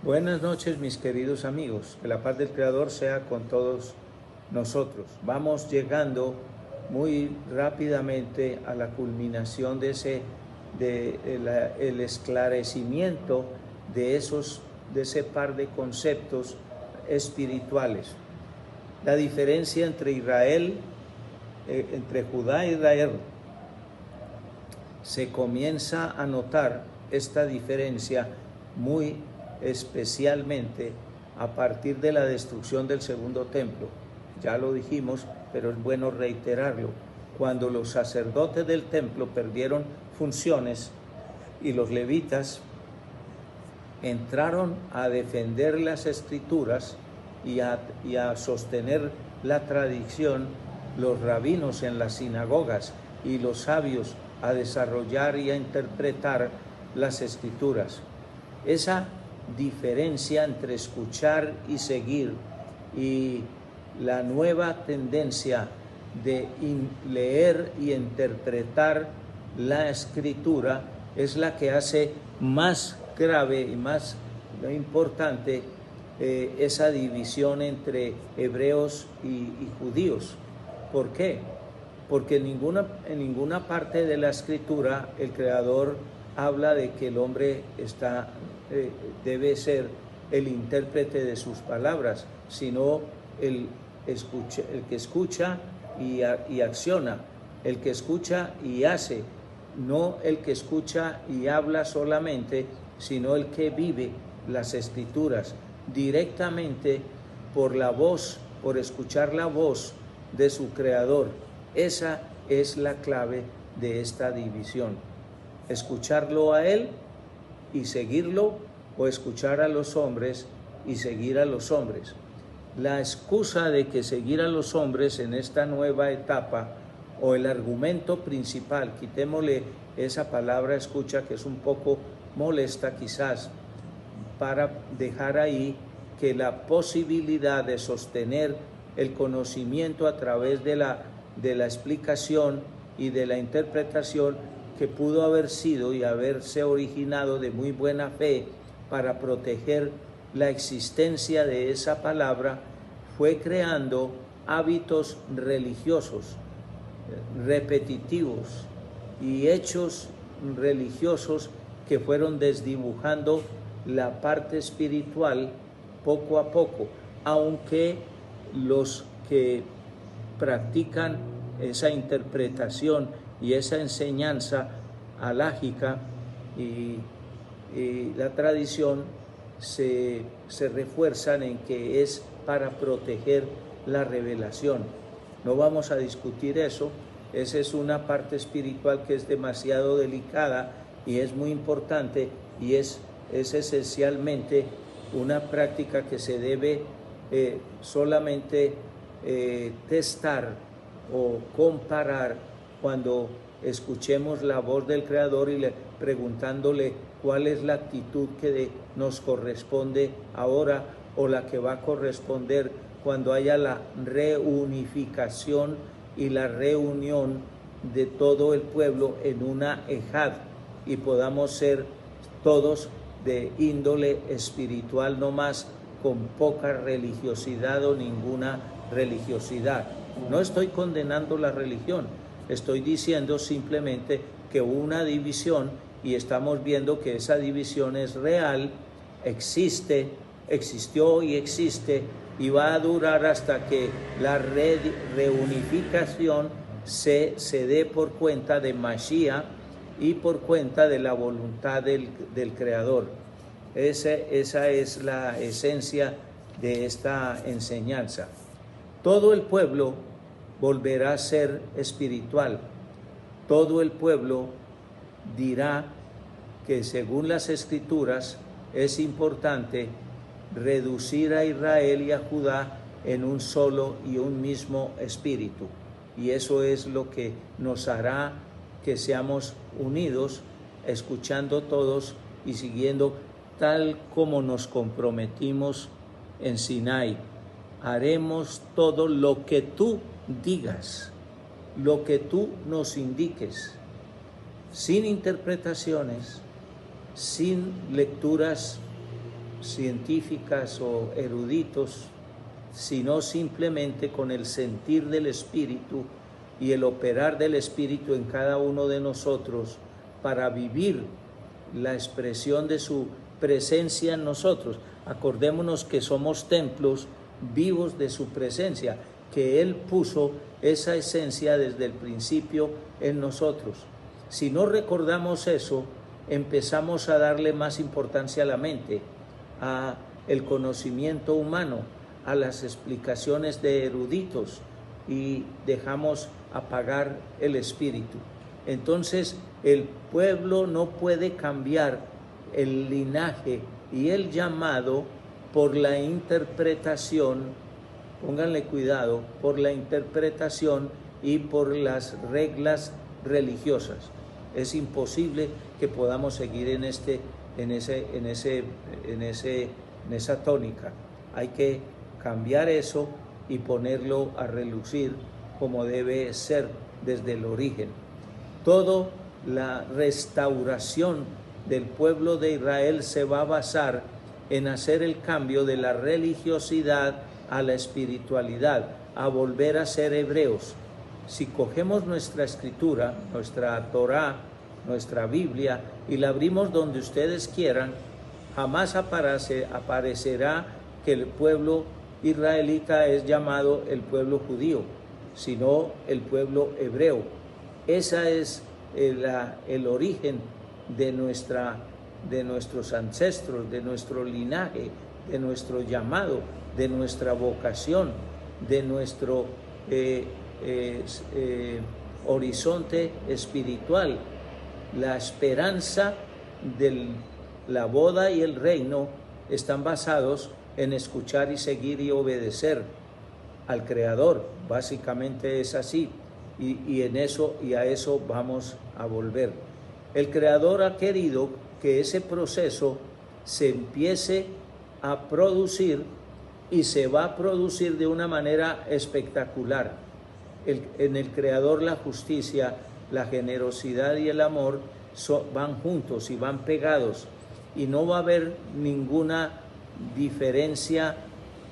Buenas noches, mis queridos amigos. Que la paz del Creador sea con todos nosotros. Vamos llegando muy rápidamente a la culminación el esclarecimiento de ese par de conceptos espirituales. La diferencia entre entre Judá e Israel. Se comienza a notar esta diferencia muy especialmente a partir de la destrucción del segundo templo. Ya lo dijimos, pero es bueno reiterarlo. Cuando los sacerdotes del templo perdieron funciones y los levitas entraron a defender las escrituras y a sostener la tradición, los rabinos en las sinagogas y los sabios a desarrollar y a interpretar las escrituras. Esa diferencia entre escuchar y seguir y la nueva tendencia de leer y interpretar la escritura es la que hace más grave y más importante esa división entre hebreos y judíos. ¿Por qué? Porque en ninguna parte de la escritura el Creador habla de que el hombre debe ser el intérprete de sus palabras, sino el que escucha y acciona, el que escucha y hace, no el que escucha y habla solamente, sino el que vive las escrituras directamente por la voz, por escuchar la voz de su Creador. Esa es la clave de esta división. Escucharlo a Él y seguirlo, o escuchar a los hombres y seguir a los hombres. La excusa de que seguir a los hombres en esta nueva etapa, o el argumento principal, quitémosle esa palabra escucha que es un poco molesta quizás, para dejar ahí que la posibilidad de sostener el conocimiento a través de la explicación y de la interpretación, que pudo haber sido y haberse originado de muy buena fe para proteger la existencia de esa palabra, fue creando hábitos religiosos repetitivos y hechos religiosos que fueron desdibujando la parte espiritual poco a poco, aunque los que practican esa interpretación y esa enseñanza alágica y la tradición se refuerzan en que es para proteger la revelación. No vamos a discutir eso. Esa es una parte espiritual que es demasiado delicada y es muy importante, y es esencialmente una práctica que se debe solamente testar o comparar cuando escuchemos la voz del Creador y preguntándole cuál es la actitud que nos corresponde ahora, o la que va a corresponder cuando haya la reunificación y la reunión de todo el pueblo en una ejad, y podamos ser todos de índole espiritual no más, con poca religiosidad o ninguna religiosidad. No estoy condenando la religión, estoy diciendo simplemente que hubo una división y estamos viendo que esa división es real, existió y existe, y va a durar hasta que la reunificación se dé por cuenta de Mashiach y por cuenta de la voluntad del Creador. Esa es la esencia de esta enseñanza. Todo el pueblo volverá a ser espiritual. Todo el pueblo dirá que según las Escrituras es importante reducir a Israel y a Judá en un solo y un mismo espíritu. Y eso es lo que nos hará que seamos unidos, escuchando todos y siguiendo tal como nos comprometimos en Sinai. Haremos todo lo que tú digas, lo que tú nos indiques, sin interpretaciones, sin lecturas científicas o eruditos, sino simplemente con el sentir del Espíritu y el operar del Espíritu en cada uno de nosotros para vivir la expresión de su presencia en nosotros. Acordémonos que somos templos vivos de su presencia, que Él puso esa esencia desde el principio en nosotros. Si no recordamos eso, empezamos a darle más importancia a la mente, a el conocimiento humano, a las explicaciones de eruditos, y dejamos apagar el espíritu. Entonces el pueblo no puede cambiar el linaje y el llamado por la interpretación, pónganle cuidado, por la interpretación y por las reglas religiosas. Es imposible que podamos seguir en esa tónica. Hay que cambiar eso y ponerlo a relucir como debe ser desde el origen. Toda la restauración del pueblo de Israel se va a basar en hacer el cambio de la religiosidad a la espiritualidad, a volver a ser hebreos. Si cogemos nuestra escritura, nuestra Torá, nuestra Biblia, y la abrimos donde ustedes quieran, jamás aparecerá que el pueblo israelita es llamado el pueblo judío, sino el pueblo hebreo. Ese es el origen de nuestros ancestros, de nuestro linaje, de nuestro llamado, de nuestra vocación, de nuestro horizonte espiritual. La esperanza de la boda y el reino están basados en escuchar y seguir y obedecer al Creador. Básicamente es así, y a eso vamos a volver. El Creador ha querido que ese proceso se empiece a producir, y se va a producir de una manera espectacular. En el Creador la justicia, la generosidad y el amor van juntos y van pegados, y no va a haber ninguna diferencia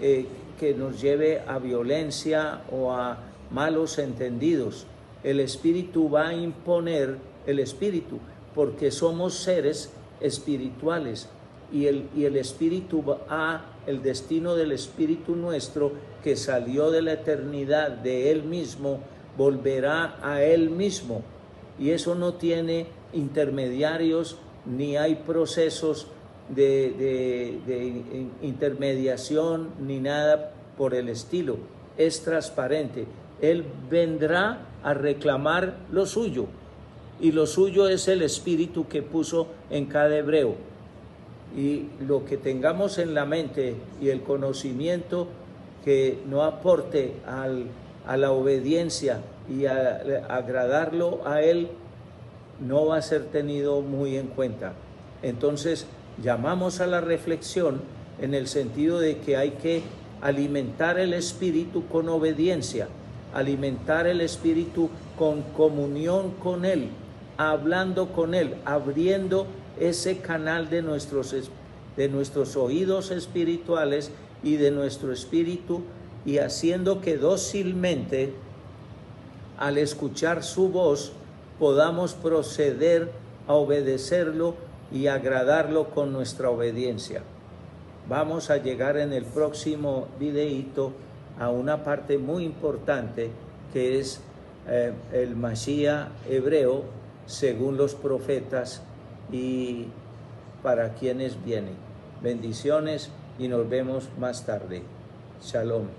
que nos lleve a violencia o a malos entendidos. El Espíritu va a imponer el Espíritu, porque somos seres espirituales, y el Espíritu el destino del Espíritu nuestro, que salió de la eternidad de Él mismo, volverá a Él mismo, y eso no tiene intermediarios, ni hay procesos de intermediación, ni nada por el estilo. Es transparente. Él vendrá a reclamar lo suyo, y lo suyo es el Espíritu que puso en cada hebreo. Y lo que tengamos en la mente y el conocimiento que no aporte a la obediencia y a agradarlo a Él, no va a ser tenido muy en cuenta. Entonces llamamos a la reflexión en el sentido de que hay que alimentar el espíritu con obediencia, alimentar el espíritu con comunión con Él, hablando con Él, abriendo ese canal de nuestros oídos espirituales y de nuestro espíritu, y haciendo que dócilmente, al escuchar su voz, podamos proceder a obedecerlo y agradarlo con nuestra obediencia. Vamos a llegar en el próximo videíto a una parte muy importante, que es el Mashiach hebreo según los profetas y para quienes vienen. Bendiciones y nos vemos más tarde. Shalom.